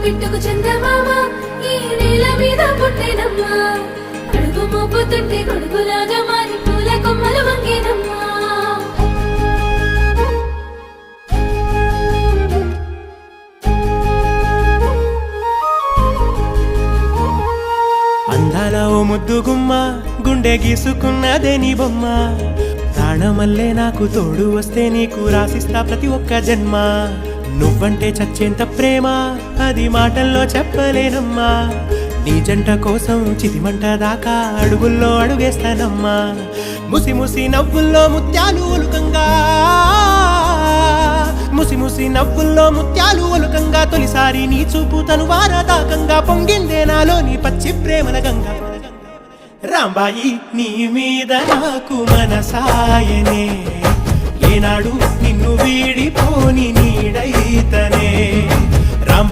బిట్టుకు చందమామ ఈ నేల మీద పుట్టేనమ్మా అడుగు మోపుతుంటే గొడుగులాగా మారి పూల కొమ్మలు వంగేనమ్మా అందాల ఓ ముద్దు గుమ్మ గుండె గీసుకున్నదే నీ బొమ్మ ప్రాణమల్లే నాకు తోడు వస్తే నీకు రాసిస్తా ప్రతి ఒక్క జన్మ నువ్వంటే చచ్చేంత ప్రేమ అది మాటల్లో చెప్పలేనమ్మా నీ జంట కోసం చితిమంట దాకా అడుగుల్లో అడుగేస్తానమ్మా ముసి ముసి నవ్వుల్లో ముత్యాలు ఒలుకంగా ముసి ముసి నవ్వుల్లో ముత్యాలు ఒలుకంగా తొలిసారి నీ చూపు తను వారదాకంగా పొంగిందే నాలో నీ పచ్చి ప్రేమల గంగా రాంబాయి నీ మీద నాకు మనసాయనే ఏనాడు నిన్ను వీడిపోని నీడైతనే